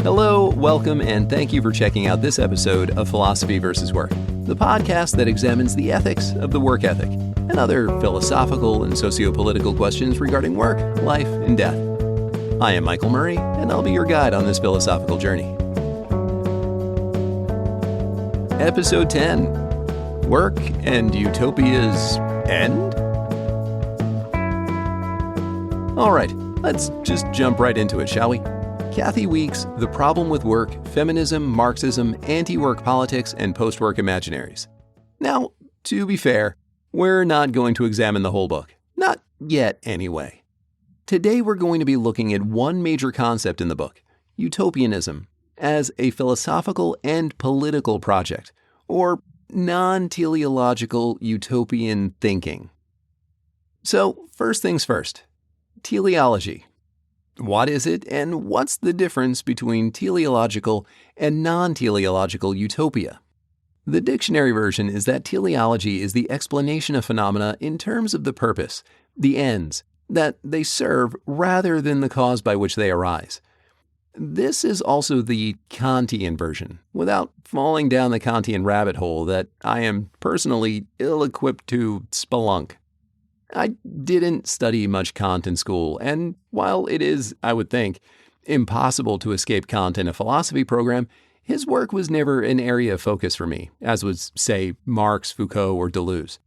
Hello, welcome, and thank you for checking out this episode of Philosophy versus Work, the podcast that examines the ethics of the work ethic and other philosophical and socio-political questions regarding work, life, and death. I am Michael Murray, and I'll be your guide on this philosophical journey. Episode 10, Work and Utopia's End? All right, let's just jump right into it, shall we? Kathi Weeks' The Problem with Work, Feminism, Marxism, Antiwork Politics, and Postwork Imaginaries. Now, to be fair, we're not going to examine the whole book. Not yet, anyway. Today we're going to be looking at one major concept in the book, utopianism, as a philosophical and political project, or non-teleological utopian thinking. So, first things first, teleology. What is it, and what's the difference between teleological and non-teleological utopia? The dictionary version is that teleology is the explanation of phenomena in terms of the purpose, the ends, that they serve rather than the cause by which they arise. This is also the Kantian version, without falling down the Kantian rabbit hole that I am personally ill-equipped to spelunk. I didn't study much Kant in school, and while it is, I would think, impossible to escape Kant in a philosophy program, his work was never an area of focus for me, as was, say, Marx, Foucault, or Deleuze.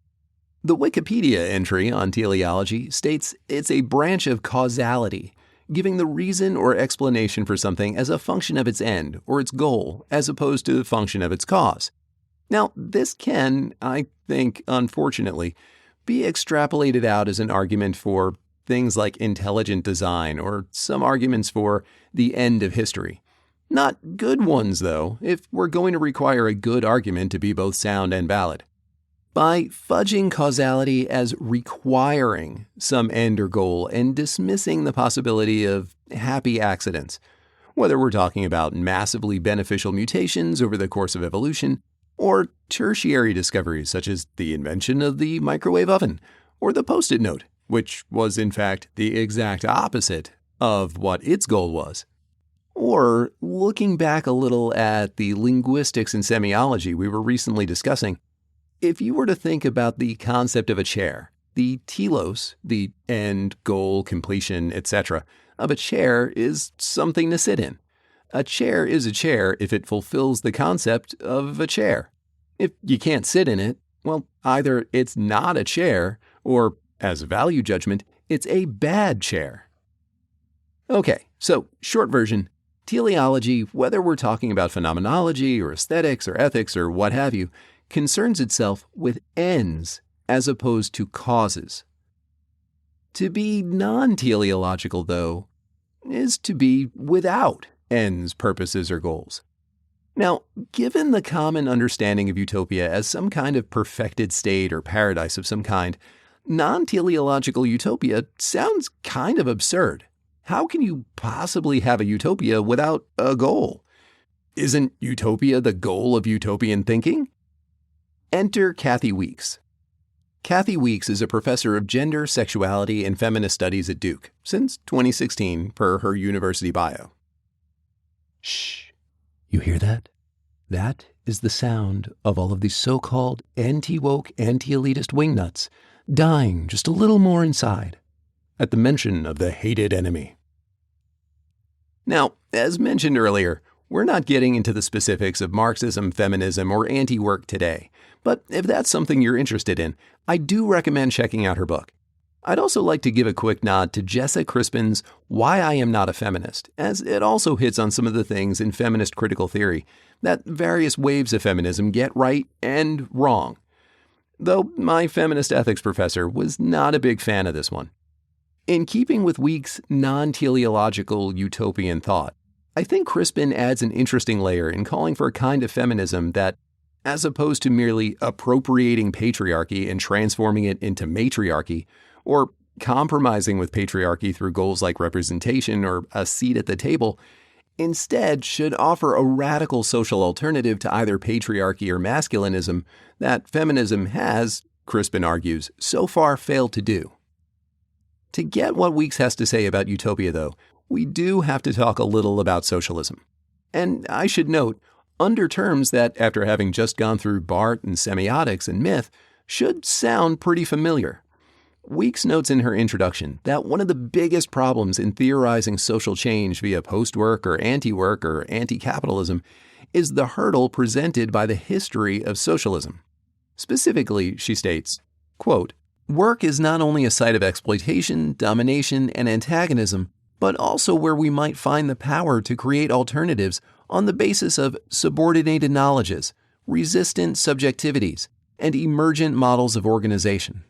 The Wikipedia entry on teleology states it's a branch of causality, giving the reason or explanation for something as a function of its end or its goal, as opposed to the function of its cause. Now, this can, I think, unfortunately, be extrapolated out as an argument for things like intelligent design or some arguments for the end of history. Not good ones, though, if we're going to require a good argument to be both sound and valid. By fudging causality as requiring some end or goal and dismissing the possibility of happy accidents, whether we're talking about massively beneficial mutations over the course of evolution, or tertiary discoveries such as the invention of the microwave oven, or the Post-it note, which was in fact the exact opposite of what its goal was. Or looking back a little at the linguistics and semiology we were recently discussing, if you were to think about the concept of a chair, the telos, the end, goal, completion, etc., of a chair is something to sit in. A chair is a chair if it fulfills the concept of a chair. If you can't sit in it, well, either it's not a chair, or, as a value judgment, it's a bad chair. Okay, so short version, teleology, whether we're talking about phenomenology or aesthetics or ethics or what have you, concerns itself with ends as opposed to causes. To be non-teleological, though, is to be without ends, purposes, or goals. Now, given the common understanding of utopia as some kind of perfected state or paradise of some kind, non-teleological utopia sounds kind of absurd. How can you possibly have a utopia without a goal? Isn't utopia the goal of utopian thinking? Enter Kathi Weeks. Kathi Weeks is a professor of gender, sexuality, and feminist studies at Duke since 2016, per her university bio. Shh. You hear that? That is the sound of all of these so-called anti-woke, anti-elitist wingnuts dying just a little more inside at the mention of the hated enemy. Now, as mentioned earlier, we're not getting into the specifics of Marxism, feminism, or anti-work today, but if that's something you're interested in, I do recommend checking out her book. I'd also like to give a quick nod to Jessa Crispin's Why I Am Not a Feminist, as it also hits on some of the things in feminist critical theory that various waves of feminism get right and wrong. Though my feminist ethics professor was not a big fan of this one. In keeping with Weeks' non-teleological utopian thought, I think Crispin adds an interesting layer in calling for a kind of feminism that, as opposed to merely appropriating patriarchy and transforming it into matriarchy, or compromising with patriarchy through goals like representation or a seat at the table, instead should offer a radical social alternative to either patriarchy or masculinism that feminism has, Crispin argues, so far failed to do. To get what Weeks has to say about utopia, though, we do have to talk a little about socialism. And I should note, under terms that, after having just gone through Barth and semiotics and myth, should sound pretty familiar. Weeks notes in her introduction that one of the biggest problems in theorizing social change via post-work or anti-capitalism is the hurdle presented by the history of socialism. Specifically, she states, quote, "Work is not only a site of exploitation, domination, and antagonism, but also where we might find the power to create alternatives on the basis of subordinated knowledges, resistant subjectivities, and emergent models of organization."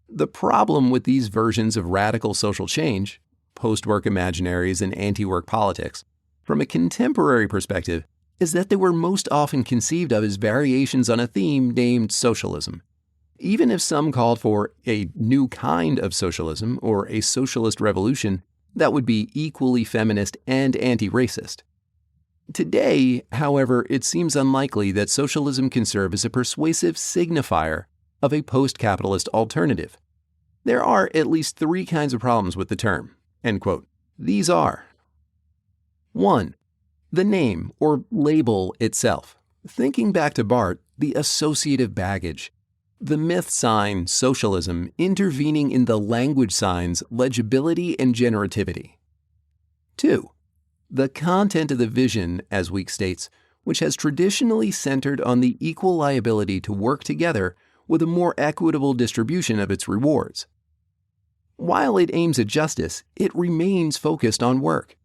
The problem with these versions of radical social change, Postwork Imaginaries and Antiwork Politics, from a contemporary perspective, is that they were most often conceived of as variations on a theme named socialism. Even if some called for a new kind of socialism or a socialist revolution that would be equally feminist and anti-racist. Today, however, it seems unlikely that socialism can serve as a persuasive signifier of a post-capitalist alternative. There are at least three kinds of problems with the term, end quote. These are: 1. The name or label itself. Thinking back to Barth, the associative baggage. The myth sign, socialism, intervening in the language signs, legibility and generativity. 2. The content of the vision, as Week states, which has traditionally centered on the equal liability to work together with a more equitable distribution of its rewards. While it aims at justice, it remains focused on work.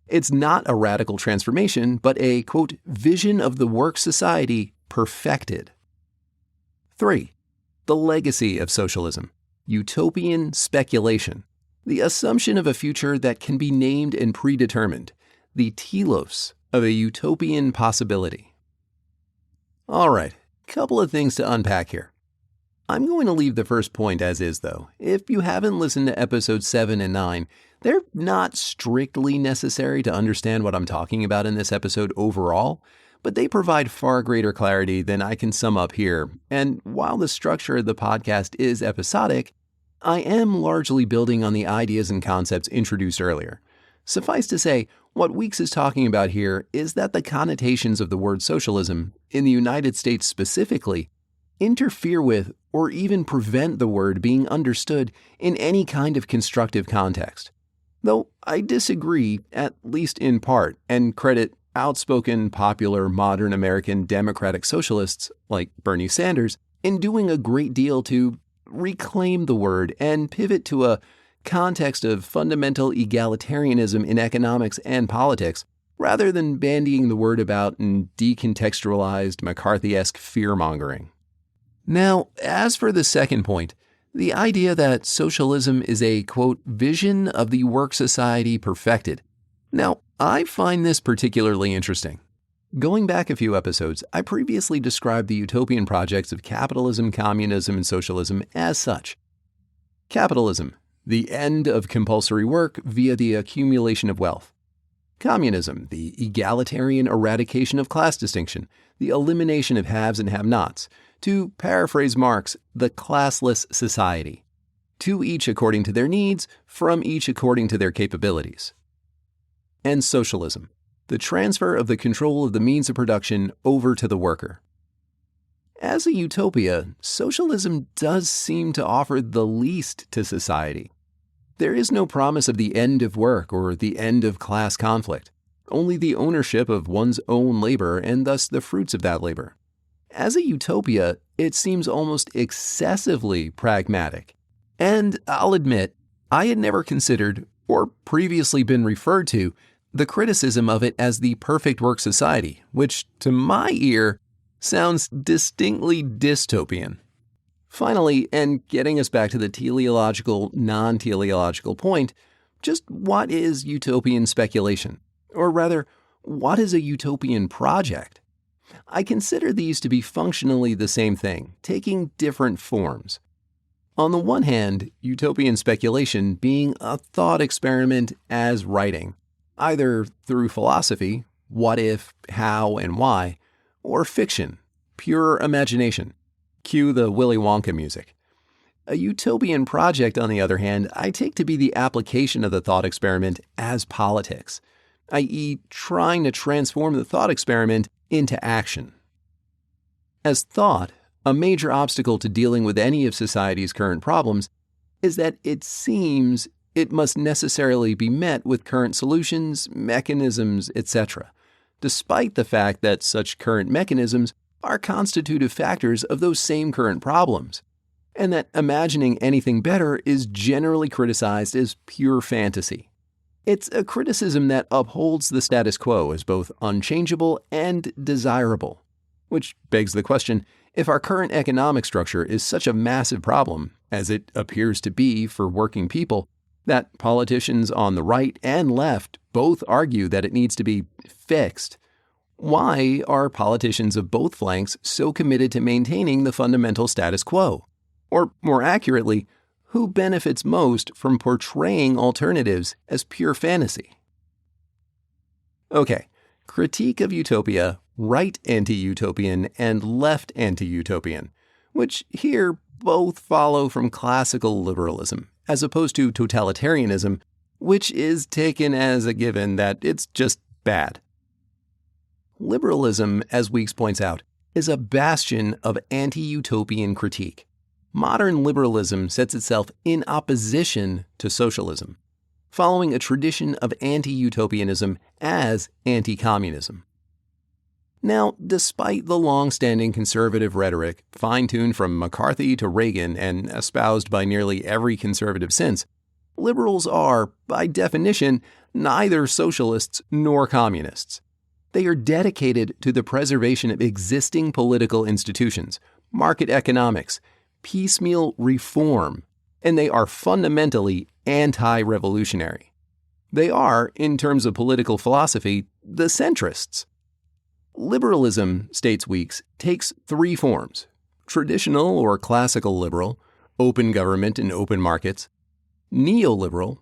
It's not a radical transformation, but a, quote, vision of the work society perfected. 3. The legacy of socialism, utopian speculation, the assumption of a future that can be named and predetermined, the telos of a utopian possibility. All right, couple of things to unpack here. I'm going to leave the first point as is, though. If you haven't listened to episodes 7 and 9, they're not strictly necessary to understand what I'm talking about in this episode overall, but they provide far greater clarity than I can sum up here. And while the structure of the podcast is episodic, I am largely building on the ideas and concepts introduced earlier. Suffice to say, what Weeks is talking about here is that the connotations of the word socialism, in the United States specifically, interfere with or even prevent the word being understood in any kind of constructive context. Though I disagree, at least in part, and credit outspoken, popular, modern American democratic socialists like Bernie Sanders in doing a great deal to reclaim the word and pivot to a context of fundamental egalitarianism in economics and politics, rather than bandying the word about in decontextualized McCarthy-esque fear-mongering. Now, as for the second point, the idea that socialism is a, quote, vision of the work society perfected. Now, I find this particularly interesting. Going back a few episodes, I previously described the utopian projects of capitalism, communism, and socialism as such. Capitalism, the end of compulsory work via the accumulation of wealth. Communism, the egalitarian eradication of class distinction, the elimination of haves and have-nots. To paraphrase Marx, the classless society. To each according to their needs, from each according to their capabilities. And socialism, the transfer of the control of the means of production over to the worker. As a utopia, socialism does seem to offer the least to society. There is no promise of the end of work or the end of class conflict, only the ownership of one's own labor and thus the fruits of that labor. As a utopia, it seems almost excessively pragmatic. And I'll admit, I had never considered, or previously been referred to, the criticism of it as the perfect work society, which, to my ear, sounds distinctly dystopian. Finally, and getting us back to the teleological, non-teleological point, just what is utopian speculation? Or rather, what is a utopian project? I consider these to be functionally the same thing, taking different forms. On the one hand, utopian speculation being a thought experiment as writing, either through philosophy, what if, how, and why, or fiction, pure imagination, cue the Willy Wonka music. A utopian project, on the other hand, I take to be the application of the thought experiment as politics, i.e., trying to transform the thought experiment into action. As thought, a major obstacle to dealing with any of society's current problems is that it seems it must necessarily be met with current solutions, mechanisms, etc., despite the fact that such current mechanisms are constitutive factors of those same current problems, and that imagining anything better is generally criticized as pure fantasy. It's a criticism that upholds the status quo as both unchangeable and desirable, which begs the question, if our current economic structure is such a massive problem, as it appears to be for working people, that politicians on the right and left both argue that it needs to be fixed, why are politicians of both flanks so committed to maintaining the fundamental status quo? Or, more accurately, who benefits most from portraying alternatives as pure fantasy? Okay, critique of utopia, right anti-utopian and left anti-utopian, which here both follow from classical liberalism, as opposed to totalitarianism, which is taken as a given that it's just bad. Liberalism, as Weeks points out, is a bastion of anti-utopian critique. Modern liberalism sets itself in opposition to socialism, following a tradition of anti-utopianism as anti-communism. Now, despite the long-standing conservative rhetoric, fine-tuned from McCarthy to Reagan and espoused by nearly every conservative since, liberals are, by definition, neither socialists nor communists. They are dedicated to the preservation of existing political institutions, market economics, piecemeal reform, and they are fundamentally anti-revolutionary. They are, in terms of political philosophy, the centrists. Liberalism, states Weeks, takes three forms: traditional or classical liberal, open government and open markets; neoliberal,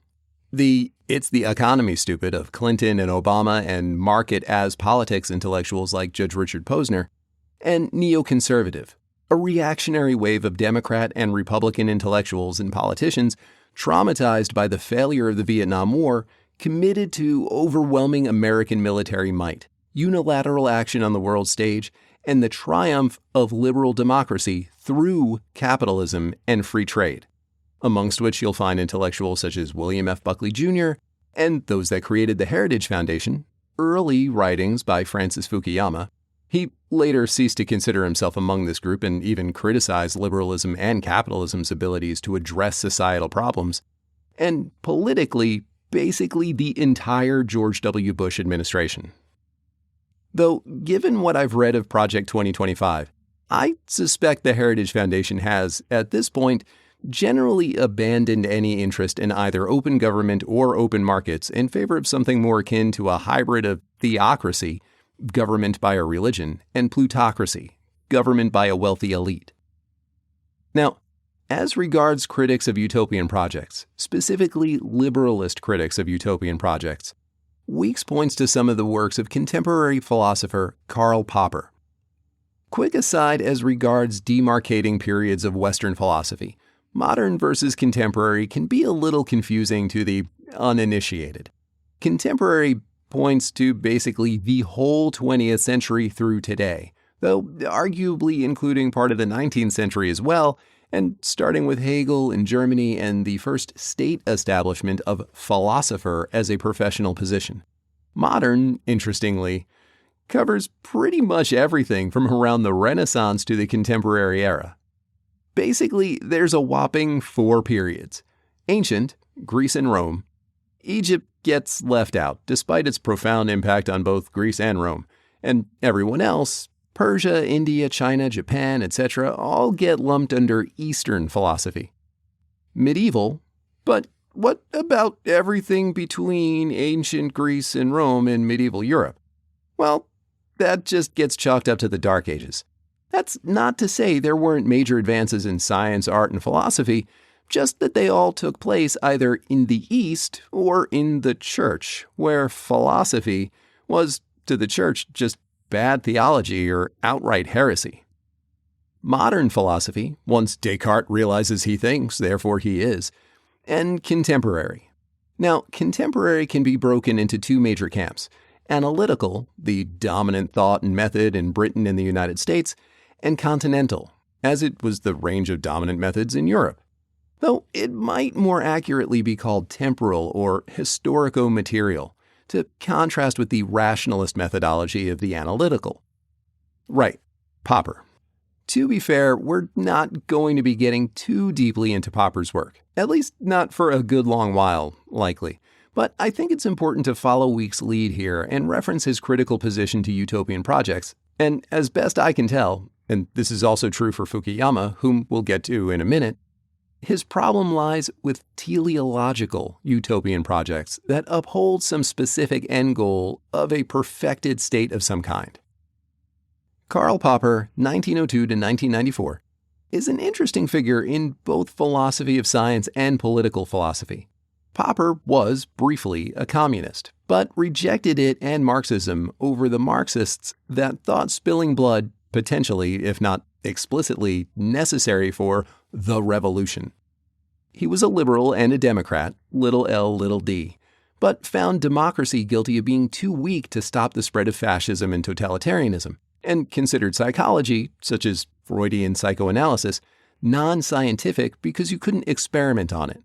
it's the economy stupid of Clinton and Obama and market as politics intellectuals like Judge Richard Posner; and neoconservative, a reactionary wave of Democrat and Republican intellectuals and politicians traumatized by the failure of the Vietnam War, committed to overwhelming American military might, unilateral action on the world stage, and the triumph of liberal democracy through capitalism and free trade, amongst which you'll find intellectuals such as William F. Buckley Jr. and those that created the Heritage Foundation, early writings by Francis Fukuyama. He later ceased to consider himself among this group and even criticized liberalism and capitalism's abilities to address societal problems, and politically, basically the entire George W. Bush administration. Though, given what I've read of Project 2025, I suspect the Heritage Foundation has, at this point, generally abandoned any interest in either open government or open markets in favor of something more akin to a hybrid of theocracy, government by a religion, and plutocracy, government by a wealthy elite. Now, as regards critics of utopian projects, specifically liberalist critics of utopian projects, Weeks points to some of the works of contemporary philosopher Karl Popper. Quick aside as regards demarcating periods of Western philosophy, modern versus contemporary can be a little confusing to the uninitiated. Contemporary points to basically the whole 20th century through today, though arguably including part of the 19th century as well, and starting with Hegel in Germany and the first state establishment of philosopher as a professional position. Modern, interestingly, covers pretty much everything from around the Renaissance to the contemporary era. Basically, there's a whopping 4 periods. Ancient, Greece and Rome. Egypt gets left out, despite its profound impact on both Greece and Rome. And everyone else, Persia, India, China, Japan, etc., all get lumped under Eastern philosophy. Medieval, but what about everything between ancient Greece and Rome and medieval Europe? Well, that just gets chalked up to the Dark Ages. That's not to say there weren't major advances in science, art, and philosophy, just that they all took place either in the East or in the Church, where philosophy was, to the Church, just bad theology or outright heresy. Modern philosophy, once Descartes realizes he thinks, therefore he is, and contemporary. Now, contemporary can be broken into two major camps: analytical, the dominant thought and method in Britain and the United States, and continental, as it was the range of dominant methods in Europe. Though it might more accurately be called temporal or historico-material, to contrast with the rationalist methodology of the analytical. Right, Popper. To be fair, we're not going to be getting too deeply into Popper's work, at least not for a good long while, likely. But I think it's important to follow Week's lead here and reference his critical position to utopian projects. And as best I can tell, and this is also true for Fukuyama, whom we'll get to in a minute, his problem lies with teleological utopian projects that uphold some specific end goal of a perfected state of some kind. Karl Popper, 1902 to 1994, is an interesting figure in both philosophy of science and political philosophy. Popper was briefly a communist, but rejected it and Marxism over the Marxists that thought spilling blood, potentially, if not explicitly, necessary for the revolution. He was a liberal and a Democrat, little l, little d, but found democracy guilty of being too weak to stop the spread of fascism and totalitarianism, and considered psychology, such as Freudian psychoanalysis, non-scientific because you couldn't experiment on it.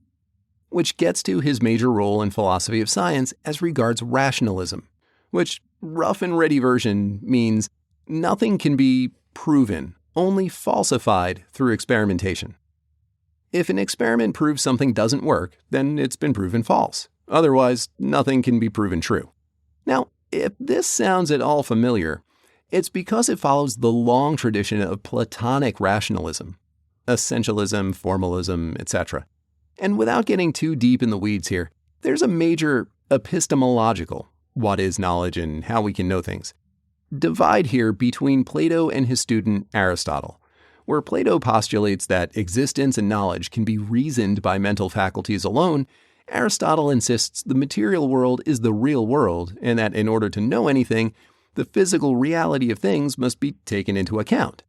Which gets to his major role in philosophy of science as regards rationalism, which, rough and ready version, means nothing can be proven, only falsified through experimentation. If an experiment proves something doesn't work, then it's been proven false. Otherwise, nothing can be proven true. Now, if this sounds at all familiar, it's because it follows the long tradition of Platonic rationalism, essentialism, formalism, etc. And without getting too deep in the weeds here, there's a major epistemological, what is knowledge and how we can know things, divide here between Plato and his student Aristotle, where Plato postulates that existence and knowledge can be reasoned by mental faculties alone. Aristotle insists the material world is the real world, and that in order to know anything, the physical reality of things must be taken into account.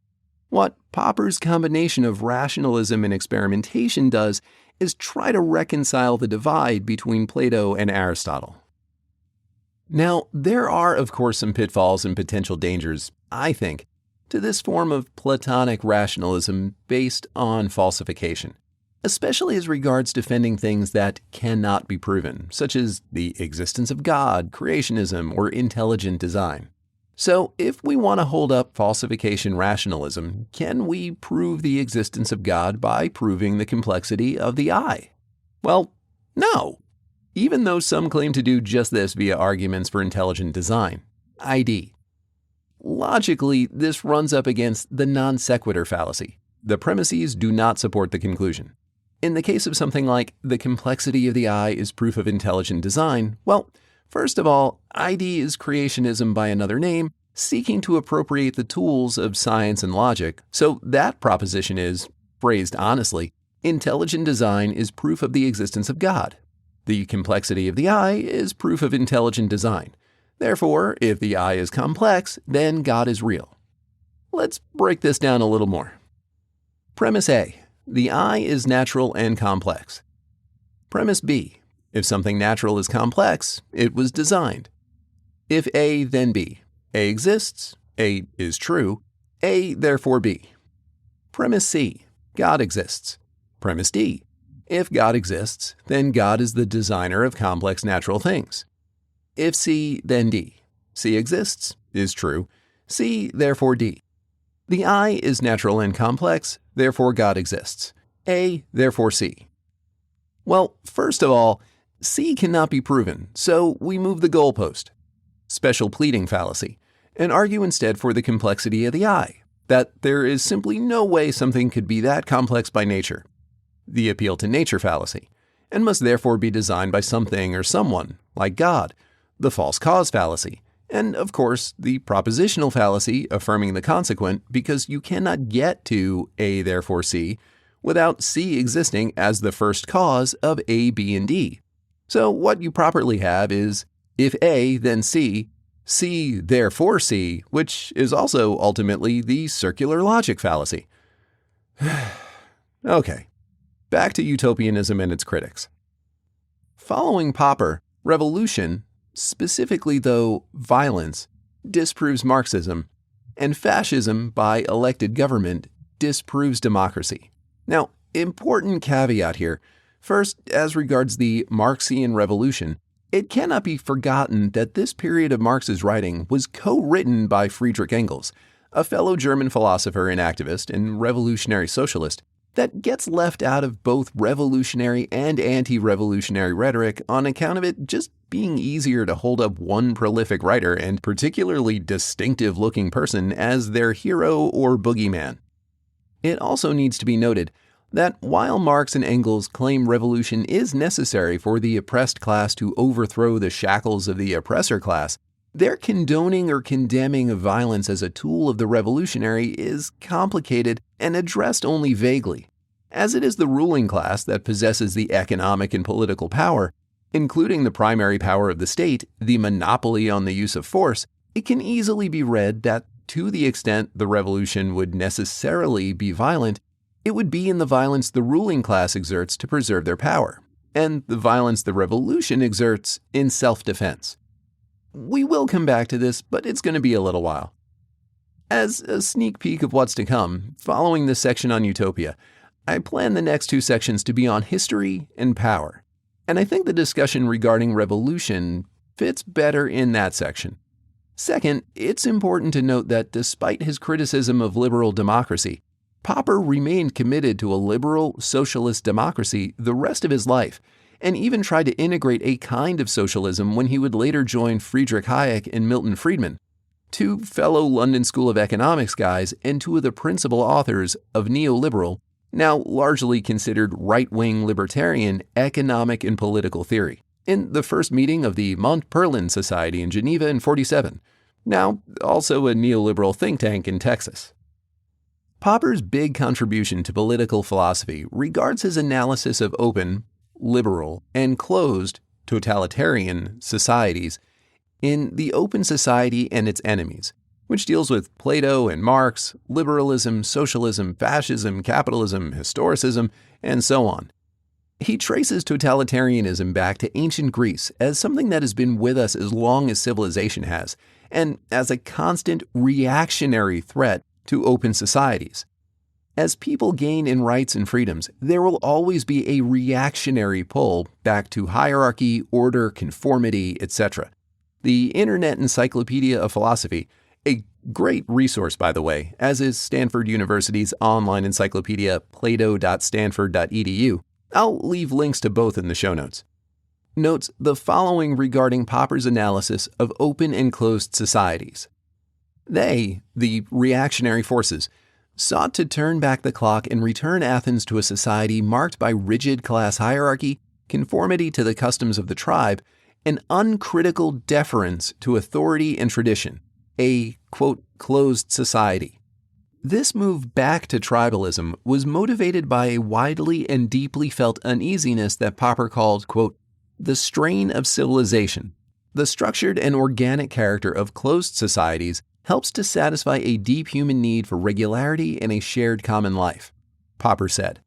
What Popper's combination of rationalism and experimentation does is try to reconcile the divide between Plato and Aristotle. Now, there are, of course, some pitfalls and potential dangers, I think, to this form of Platonic rationalism based on falsification, especially as regards defending things that cannot be proven, such as the existence of God, creationism, or intelligent design. So, if we want to hold up falsification rationalism, can we prove the existence of God by proving the complexity of the eye? Well, no. Even though some claim to do just this via arguments for intelligent design, ID. Logically, this runs up against the non sequitur fallacy. The premises do not support the conclusion. In the case of something like the complexity of the eye is proof of intelligent design, well, first of all, ID is creationism by another name, seeking to appropriate the tools of science and logic, so that proposition is, phrased honestly, intelligent design is proof of the existence of God. The complexity of the eye is proof of intelligent design. Therefore, if the eye is complex, then God is real. Let's break this down a little more. Premise A. The eye is natural and complex. Premise B. If something natural is complex, it was designed. If A, then B. A exists, A is true, A therefore B. Premise C. God exists. Premise D. If God exists, then God is the designer of complex natural things. If C, then D. C exists, is true, C therefore D. The eye is natural and complex, therefore God exists. A, therefore C. Well, first of all, C cannot be proven, so we move the goalpost. Special pleading fallacy, and argue instead for the complexity of the eye, that there is simply no way something could be that complex by nature. The appeal to nature fallacy, and must therefore be designed by something or someone, like God. The false cause fallacy, and of course the propositional fallacy affirming the consequent because you cannot get to A therefore C without C existing as the first cause of A, B, and D. So what you properly have is, if A, then C, C, therefore C, which is also ultimately the circular logic fallacy. Okay, back to utopianism and its critics. Following Popper, revolution, specifically though violence, disproves Marxism, and fascism by elected government disproves democracy. Now, important caveat here. First, as regards the Marxian revolution, it cannot be forgotten that this period of Marx's writing was co-written by Friedrich Engels, a fellow German philosopher and activist and revolutionary socialist that gets left out of both revolutionary and anti-revolutionary rhetoric on account of it just being easier to hold up one prolific writer and particularly distinctive-looking person as their hero or boogeyman. It also needs to be noted that while Marx and Engels claim revolution is necessary for the oppressed class to overthrow the shackles of the oppressor class, their condoning or condemning of violence as a tool of the revolutionary is complicated and addressed only vaguely, as it is the ruling class that possesses the economic and political power, including the primary power of the state, the monopoly on the use of force. It can easily be read that to the extent the revolution would necessarily be violent, it would be in the violence the ruling class exerts to preserve their power, and the violence the revolution exerts in self-defense. We will come back to this, but it's going to be a little while. As a sneak peek of what's to come, following this section on Utopia, I plan the next two sections to be on history and power, and I think the discussion regarding revolution fits better in that section. Second, it's important to note that despite his criticism of liberal democracy, Popper remained committed to a liberal, socialist democracy the rest of his life, and even tried to integrate a kind of socialism when he would later join Friedrich Hayek and Milton Friedman, two fellow London School of Economics guys and two of the principal authors of neoliberal, now largely considered right-wing libertarian economic and political theory, in the first meeting of the Montpellier Society in Geneva in 1947, now also a neoliberal think tank in Texas. Popper's big contribution to political philosophy regards his analysis of open, liberal, and closed, totalitarian societies in The Open Society and Its Enemies, which deals with Plato and Marx, liberalism, socialism, fascism, capitalism, historicism, and so on. He traces totalitarianism back to ancient Greece as something that has been with us as long as civilization has, and as a constant reactionary threat to open societies. As people gain in rights and freedoms, there will always be a reactionary pull back to hierarchy, order, conformity, etc. The Internet Encyclopedia of Philosophy, a great resource by the way, as is Stanford University's online encyclopedia plato.stanford.edu. I'll leave links to both in the show notes. Notes the following regarding Popper's analysis of open and closed societies. They, the reactionary forces, sought to turn back the clock and return Athens to a society marked by rigid class hierarchy, conformity to the customs of the tribe, and uncritical deference to authority and tradition, a, quote, closed society. This move back to tribalism was motivated by a widely and deeply felt uneasiness that Popper called, quote, the strain of civilization. The structured and organic character of closed societies helps to satisfy a deep human need for regularity and a shared common life, Popper said.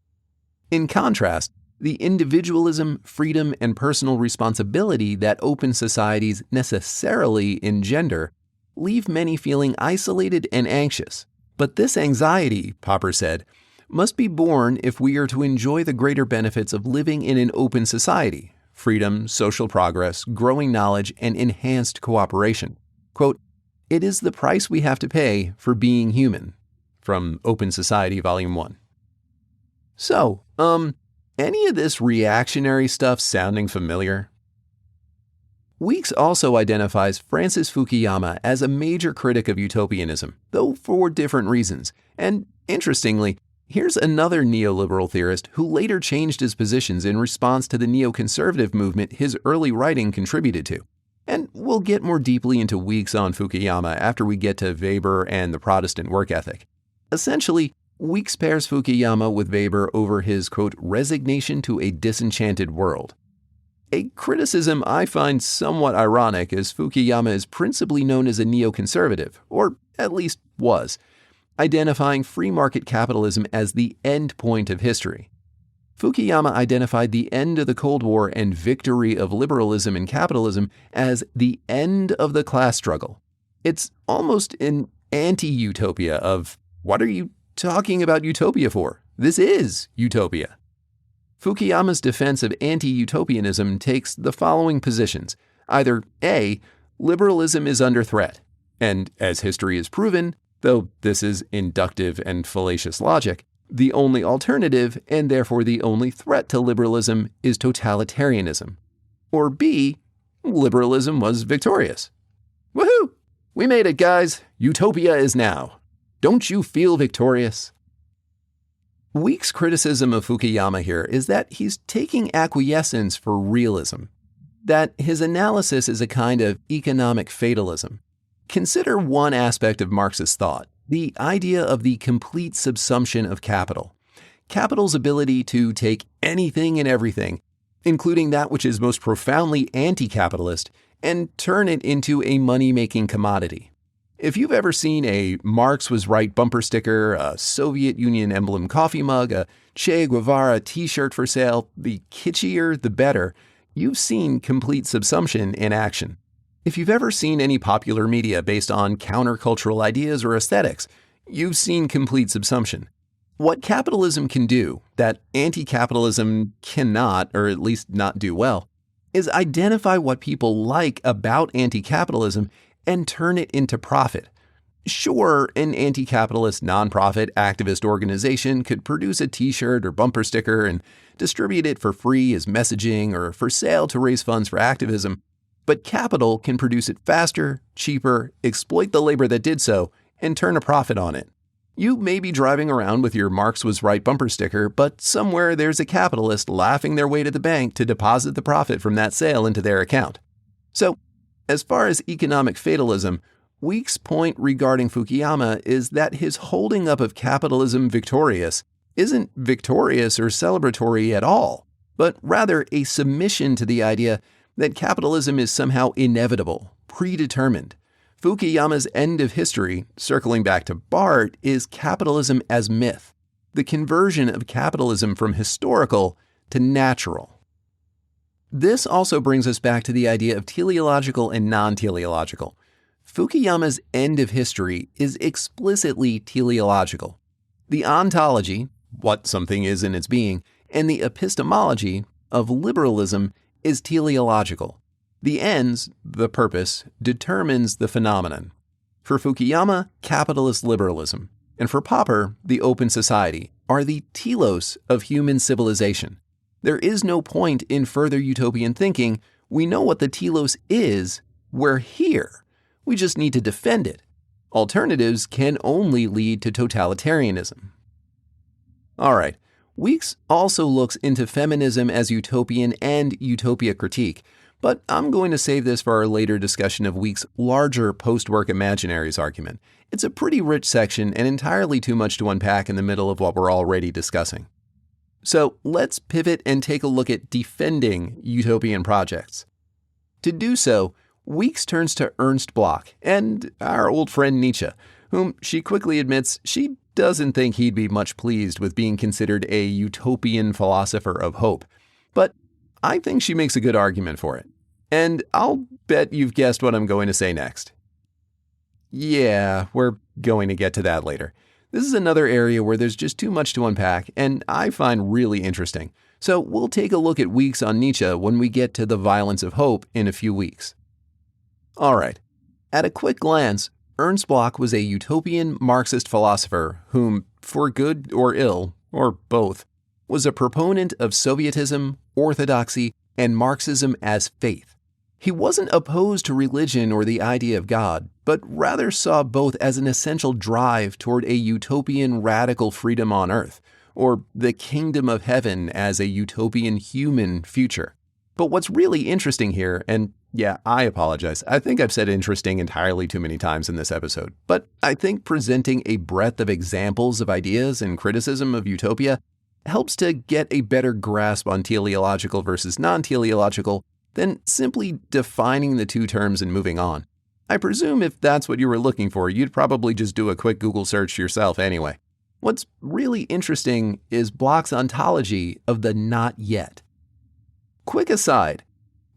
In contrast, the individualism, freedom, and personal responsibility that open societies necessarily engender leave many feeling isolated and anxious. But this anxiety, Popper said, must be borne if we are to enjoy the greater benefits of living in an open society, freedom, social progress, growing knowledge, and enhanced cooperation. Quote, it is the price we have to pay for being human. From Open Society, Volume 1. So, any of this reactionary stuff sounding familiar? Weeks also identifies Francis Fukuyama as a major critic of utopianism, though for different reasons. And interestingly, here's another neoliberal theorist who later changed his positions in response to the neoconservative movement his early writing contributed to. And we'll get more deeply into Weeks on Fukuyama after we get to Weber and the Protestant work ethic. Essentially, Weeks pairs Fukuyama with Weber over his, quote, resignation to a disenchanted world. A criticism I find somewhat ironic, as Fukuyama is principally known as a neoconservative, or at least was, identifying free market capitalism as the end point of history. Fukuyama identified the end of the Cold War and victory of liberalism and capitalism as the end of the class struggle. It's almost an anti-utopia of, what are you talking about utopia for? This is utopia. Fukuyama's defense of anti-utopianism takes the following positions. Either A, liberalism is under threat, and as history has proven, though this is inductive and fallacious logic, the only alternative, and therefore the only threat to liberalism, is totalitarianism. Or B, liberalism was victorious. Woohoo! We made it, guys! Utopia is now. Don't you feel victorious? Week's criticism of Fukuyama here is that he's taking acquiescence for realism, that his analysis is a kind of economic fatalism. Consider one aspect of Marxist thought, the idea of the complete subsumption of capital. Capital's ability to take anything and everything, including that which is most profoundly anti-capitalist, and turn it into a money-making commodity. If you've ever seen a Marx was right bumper sticker, a Soviet Union emblem coffee mug, a Che Guevara t-shirt for sale, the kitschier the better, you've seen complete subsumption in action. If you've ever seen any popular media based on countercultural ideas or aesthetics, you've seen complete subsumption. What capitalism can do that anti-capitalism cannot, or at least not do well, is identify what people like about anti-capitalism and turn it into profit. Sure, an anti-capitalist nonprofit activist organization could produce a t-shirt or bumper sticker and distribute it for free as messaging or for sale to raise funds for activism, but capital can produce it faster, cheaper, exploit the labor that did so, and turn a profit on it. You may be driving around with your Marx was right bumper sticker, but somewhere there's a capitalist laughing their way to the bank to deposit the profit from that sale into their account. So, as far as economic fatalism, Week's point regarding Fukuyama is that his holding up of capitalism victorious isn't victorious or celebratory at all, but rather a submission to the idea that capitalism is somehow inevitable, predetermined. Fukuyama's end of history, circling back to Barth, is capitalism as myth, the conversion of capitalism from historical to natural. This also brings us back to the idea of teleological and non-teleological. Fukuyama's end of history is explicitly teleological. The ontology, what something is in its being, and the epistemology of liberalism is teleological. The ends, the purpose, determines the phenomenon. For Fukuyama, capitalist liberalism, and for Popper, the open society, are the telos of human civilization. There is no point in further utopian thinking. We know what the telos is. We're here. We just need to defend it. Alternatives can only lead to totalitarianism. All right. Weeks also looks into feminism as utopian and utopia critique, but I'm going to save this for our later discussion of Weeks' larger Postwork Imaginaries argument. It's a pretty rich section and entirely too much to unpack in the middle of what we're already discussing. So let's pivot and take a look at defending utopian projects. To do so, Weeks turns to Ernst Bloch and our old friend Nietzsche, whom she quickly admits she doesn't think he'd be much pleased with being considered a utopian philosopher of hope. But I think she makes a good argument for it. And I'll bet you've guessed what I'm going to say next. Yeah, we're going to get to that later. This is another area where there's just too much to unpack, and I find really interesting. So we'll take a look at Weeks on Nietzsche when we get to the violence of hope in a few weeks. All right. At a quick glance, Ernst Bloch was a utopian Marxist philosopher whom, for good or ill, or both, was a proponent of Sovietism, orthodoxy, and Marxism as faith. He wasn't opposed to religion or the idea of God, but rather saw both as an essential drive toward a utopian radical freedom on earth, or the kingdom of heaven as a utopian human future. But what's really interesting here, and yeah, I apologize. I think I've said interesting entirely too many times in this episode. But I think presenting a breadth of examples of ideas and criticism of utopia helps to get a better grasp on teleological versus non-teleological than simply defining the two terms and moving on. I presume if that's what you were looking for, you'd probably just do a quick Google search yourself anyway. What's really interesting is Bloch's ontology of the not yet. Quick aside,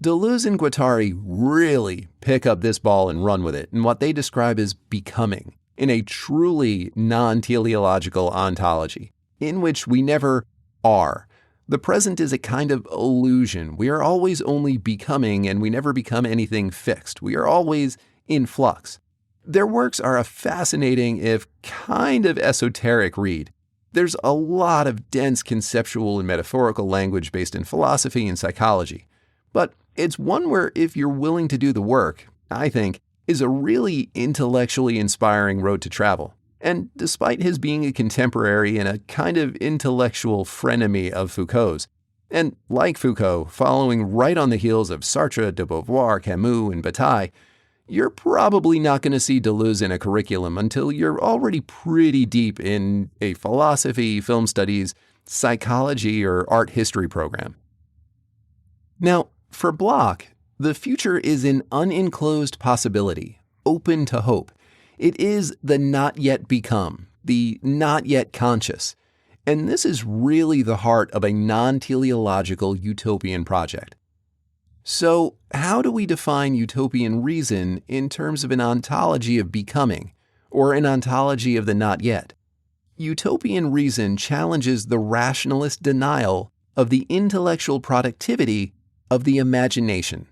Deleuze and Guattari really pick up this ball and run with it in what they describe as becoming, in a truly non-teleological ontology, in which we never are. The present is a kind of illusion. We are always only becoming, and we never become anything fixed. We are always in flux. Their works are a fascinating, if kind of esoteric read. There's a lot of dense conceptual and metaphorical language based in philosophy and psychology. But it's one where, if you're willing to do the work, I think, is a really intellectually inspiring road to travel. And despite his being a contemporary and a kind of intellectual frenemy of Foucault's, and like Foucault, following right on the heels of Sartre, de Beauvoir, Camus, and Bataille, you're probably not going to see Deleuze in a curriculum until you're already pretty deep in a philosophy, film studies, psychology, or art history program. Now, for Bloch, the future is an unenclosed possibility, open to hope. It is the not yet become, the not yet conscious. And this is really the heart of a non-teleological utopian project. So, how do we define utopian reason in terms of an ontology of becoming, or an ontology of the not yet? Utopian reason challenges the rationalist denial of the intellectual productivity of the imagination.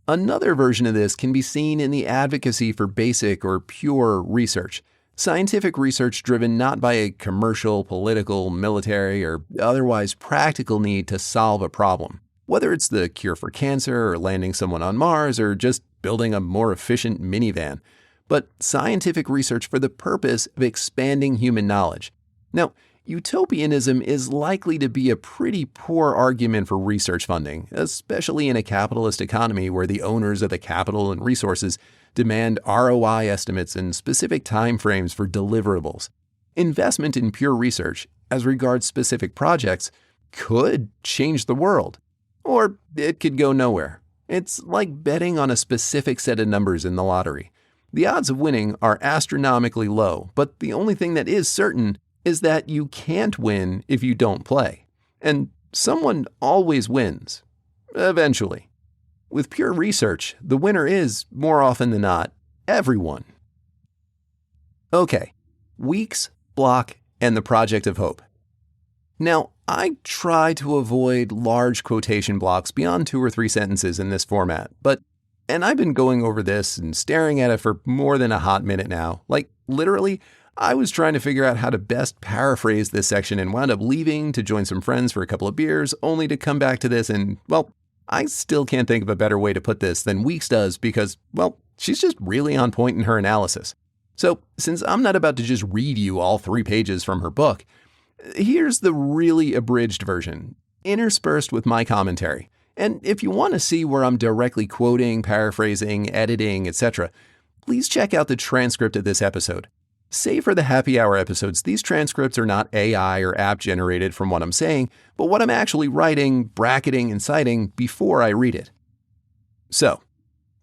Another version of this can be seen in the advocacy for basic or pure research, scientific research driven not by a commercial, political, military, or otherwise practical need to solve a problem. Whether it's the cure for cancer or landing someone on Mars or just building a more efficient minivan, but scientific research for the purpose of expanding human knowledge. Now, utopianism is likely to be a pretty poor argument for research funding, especially in a capitalist economy where the owners of the capital and resources demand ROI estimates and specific timeframes for deliverables. Investment in pure research, as regards specific projects, could change the world. Or it could go nowhere. It's like betting on a specific set of numbers in the lottery. The odds of winning are astronomically low, but the only thing that is certain is that you can't win if you don't play. And someone always wins. Eventually. With pure research, the winner is, more often than not, everyone. Okay, Weeks, Bloch, and the Project of Hope. Now, I try to avoid large quotation blocks beyond 2 or 3 sentences in this format, and I've been going over this and staring at it for more than a hot minute now. Like, literally, I was trying to figure out how to best paraphrase this section and wound up leaving to join some friends for a couple of beers, only to come back to this and, well, I still can't think of a better way to put this than Weeks does because, well, she's just really on point in her analysis. So, since I'm not about to just read you all 3 pages from her book, here's the really abridged version, interspersed with my commentary. And if you want to see where I'm directly quoting, paraphrasing, editing, etc., please check out the transcript of this episode. Save for the happy hour episodes, these transcripts are not AI or app generated from what I'm saying, but what I'm actually writing, bracketing, and citing before I read it. So,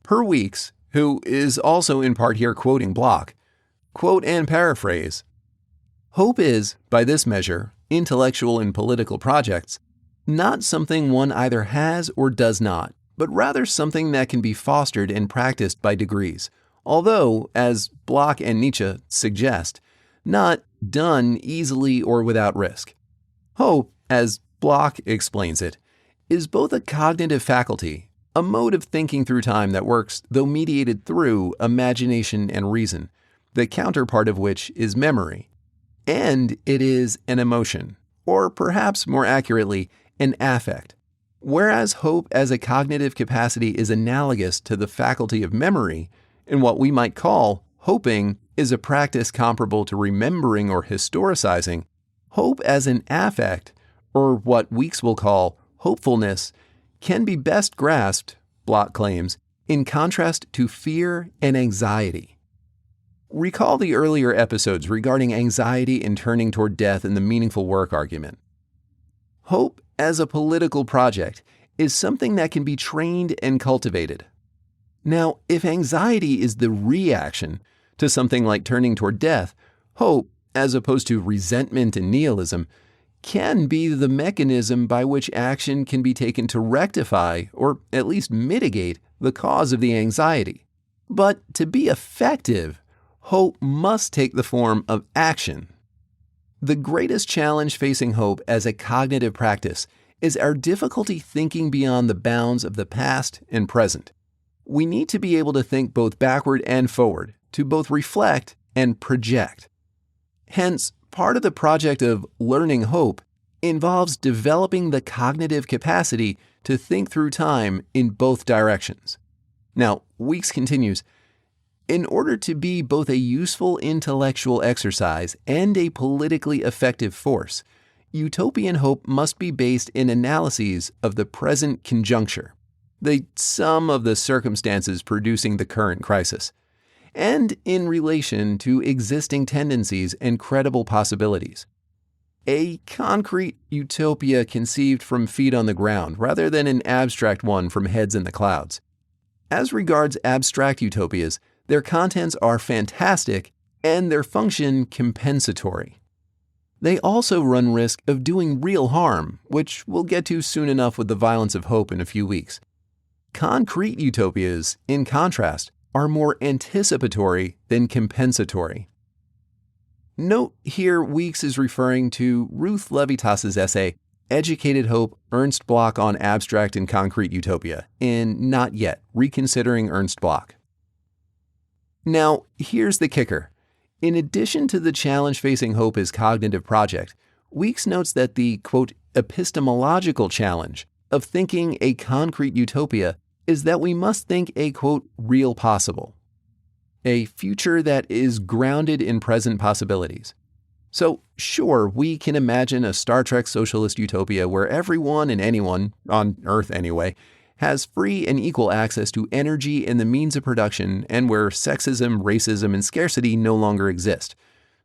per Weeks, who is also in part here quoting Bloch, quote and paraphrase, hope is, by this measure, intellectual and political projects, not something one either has or does not, but rather something that can be fostered and practiced by degrees, although, as Bloch and Nietzsche suggest, not done easily or without risk. Hope, as Bloch explains it, is both a cognitive faculty, a mode of thinking through time that works, though mediated through imagination and reason, the counterpart of which is memory. And it is an emotion, or perhaps more accurately, an affect. Whereas hope as a cognitive capacity is analogous to the faculty of memory, and what we might call hoping is a practice comparable to remembering or historicizing, hope as an affect, or what Weeks will call hopefulness, can be best grasped, Bloch claims, in contrast to fear and anxiety. Recall the earlier episodes regarding anxiety and turning toward death in the meaningful work argument. Hope as a political project is something that can be trained and cultivated. Now, if anxiety is the reaction to something like turning toward death, hope, as opposed to resentment and nihilism, can be the mechanism by which action can be taken to rectify or at least mitigate the cause of the anxiety. But to be effective, hope must take the form of action. The greatest challenge facing hope as a cognitive practice is our difficulty thinking beyond the bounds of the past and present. We need to be able to think both backward and forward, to both reflect and project. Hence, part of the project of learning hope involves developing the cognitive capacity to think through time in both directions. Now, Weeks continues, in order to be both a useful intellectual exercise and a politically effective force, utopian hope must be based in analyses of the present conjuncture, the sum of the circumstances producing the current crisis, and in relation to existing tendencies and credible possibilities. A concrete utopia conceived from feet on the ground rather than an abstract one from heads in the clouds. As regards abstract utopias, their contents are fantastic and their function compensatory. They also run risk of doing real harm, which we'll get to soon enough with the violence of hope in a few weeks. Concrete utopias, in contrast, are more anticipatory than compensatory. Note here Weeks is referring to Ruth Levitas's essay, Educated Hope, Ernst Bloch on Abstract and Concrete Utopia, in Not Yet, Reconsidering Ernst Bloch. Now, here's the kicker. In addition to the challenge facing hope as cognitive project, Weeks notes that the, quote, epistemological challenge of thinking a concrete utopia is that we must think a, quote, real possible, a future that is grounded in present possibilities. So, sure, we can imagine a Star Trek socialist utopia where everyone and anyone, on Earth anyway, has free and equal access to energy and the means of production, and where sexism, racism, and scarcity no longer exist.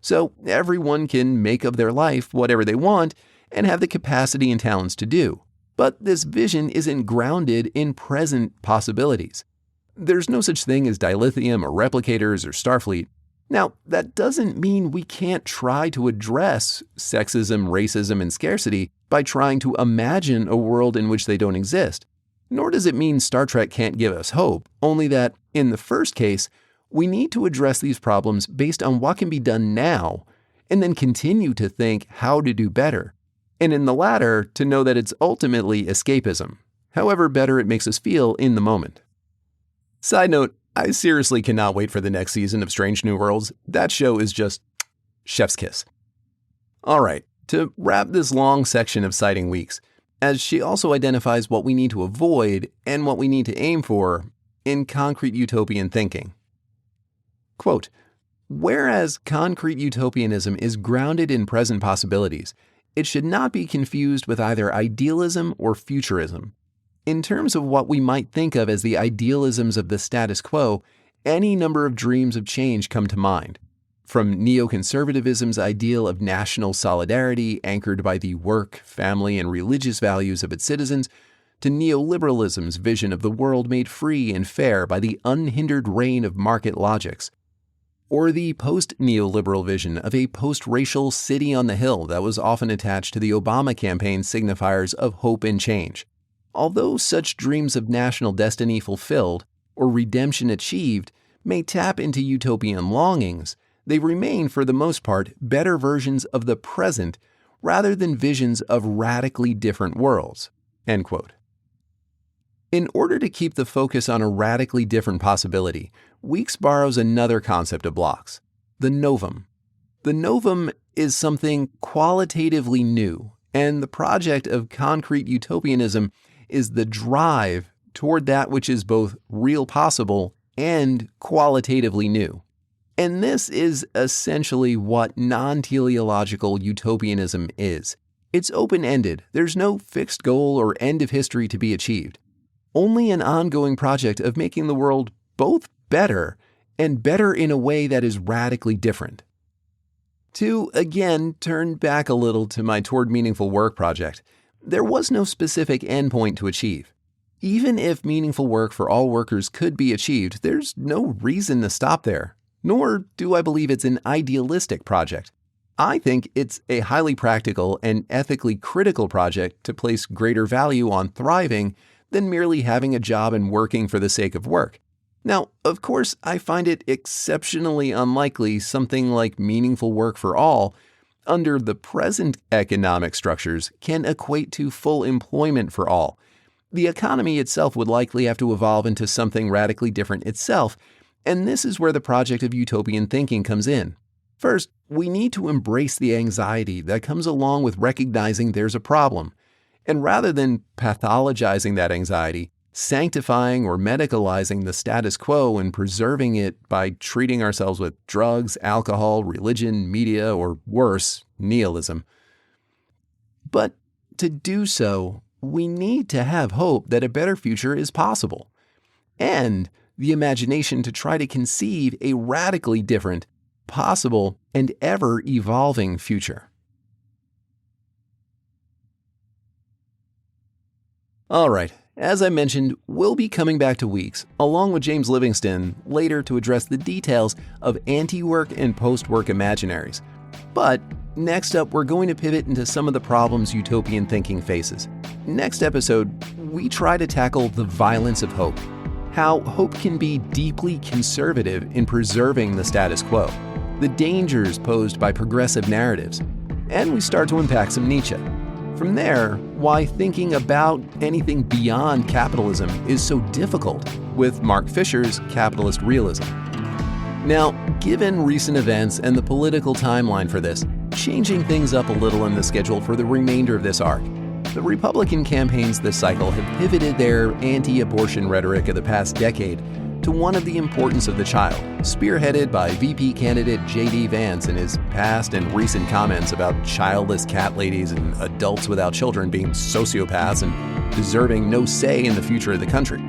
So everyone can make of their life whatever they want and have the capacity and talents to do. But this vision isn't grounded in present possibilities. There's no such thing as dilithium or replicators or Starfleet. Now, that doesn't mean we can't try to address sexism, racism, and scarcity by trying to imagine a world in which they don't exist. Nor does it mean Star Trek can't give us hope, only that, in the first case, we need to address these problems based on what can be done now, and then continue to think how to do better. And in the latter, to know that it's ultimately escapism, however better it makes us feel in the moment. Side note, I seriously cannot wait for the next season of Strange New Worlds. That show is just chef's kiss. All right, to wrap this long section of citing Weeks, as she also identifies what we need to avoid and what we need to aim for in concrete utopian thinking. Quote, whereas concrete utopianism is grounded in present possibilities, it should not be confused with either idealism or futurism. In terms of what we might think of as the idealisms of the status quo, any number of dreams of change come to mind. From neoconservatism's ideal of national solidarity anchored by the work, family, and religious values of its citizens, to neoliberalism's vision of the world made free and fair by the unhindered reign of market logics, or the post-neoliberal vision of a post-racial city on the hill that was often attached to the Obama campaign signifiers of hope and change. Although such dreams of national destiny fulfilled or redemption achieved may tap into utopian longings, they remain, for the most part, better versions of the present rather than visions of radically different worlds. End quote. In order to keep the focus on a radically different possibility, Weeks borrows another concept of Bloch's, the novum. The novum is something qualitatively new, and the project of concrete utopianism is the drive toward that which is both real possible and qualitatively new. And this is essentially what non-teleological utopianism is. It's open-ended. There's no fixed goal or end of history to be achieved. Only an ongoing project of making the world both better and better in a way that is radically different. To, again, turn back a little to my Toward Meaningful Work project, there was no specific endpoint to achieve. Even if meaningful work for all workers could be achieved, there's no reason to stop there. Nor do I believe it's an idealistic project. I think it's a highly practical and ethically critical project to place greater value on thriving than merely having a job and working for the sake of work. Now, of course, I find it exceptionally unlikely something like meaningful work for all, under the present economic structures, can equate to full employment for all. The economy itself would likely have to evolve into something radically different itself, and this is where the project of utopian thinking comes in. First, we need to embrace the anxiety that comes along with recognizing there's a problem. And rather than pathologizing that anxiety, sanctifying or medicalizing the status quo and preserving it by treating ourselves with drugs, alcohol, religion, media, or worse, nihilism. But to do so, we need to have hope that a better future is possible, and the imagination to try to conceive a radically different, possible, and ever-evolving future. All right, as I mentioned, we'll be coming back to Weeks, along with James Livingston, later to address the details of Antiwork and Postwork Imaginaries. But next up, we're going to pivot into some of the problems utopian thinking faces. Next episode, we try to tackle the violence of hope, how hope can be deeply conservative in preserving the status quo, the dangers posed by progressive narratives, and we start to unpack some Nietzsche. From there, why thinking about anything beyond capitalism is so difficult with Mark Fisher's capitalist realism. Now, given recent events and the political timeline for this, changing things up a little in the schedule for the remainder of this arc, the Republican campaigns this cycle have pivoted their anti-abortion rhetoric of the past decade to one of the importance of the child, spearheaded by VP candidate J.D. Vance in his past and recent comments about childless cat ladies and adults without children being sociopaths and deserving no say in the future of the country.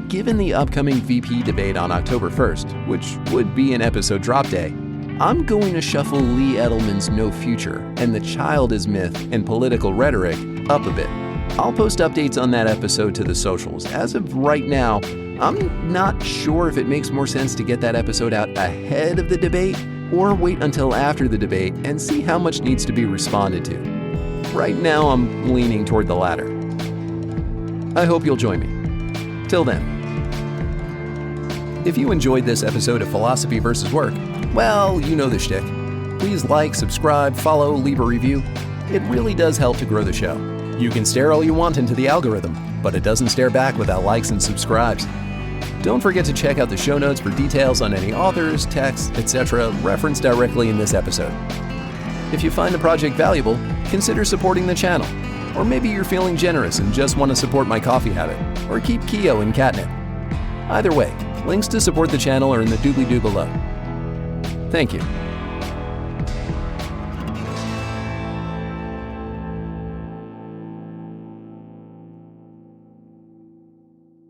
Given the upcoming VP debate on October 1st, which would be an episode drop day, I'm going to shuffle Lee Edelman's No Future and the child is myth and political rhetoric up a bit. I'll post updates on that episode to the socials. As of right now, I'm not sure if it makes more sense to get that episode out ahead of the debate or wait until after the debate and see how much needs to be responded to. Right now, I'm leaning toward the latter. I hope you'll join me. Till then. If you enjoyed this episode of Philosophy vs. Work, well, you know the shtick. Please like, subscribe, follow, leave a review. It really does help to grow the show. You can stare all you want into the algorithm, but it doesn't stare back without likes and subscribes. Don't forget to check out the show notes for details on any authors, texts, etc. referenced directly in this episode. If you find the project valuable, consider supporting the channel. Or maybe you're feeling generous and just want to support my coffee habit, or keep Keo in catnip. Either way, links to support the channel are in the doobly-doo below. Thank you.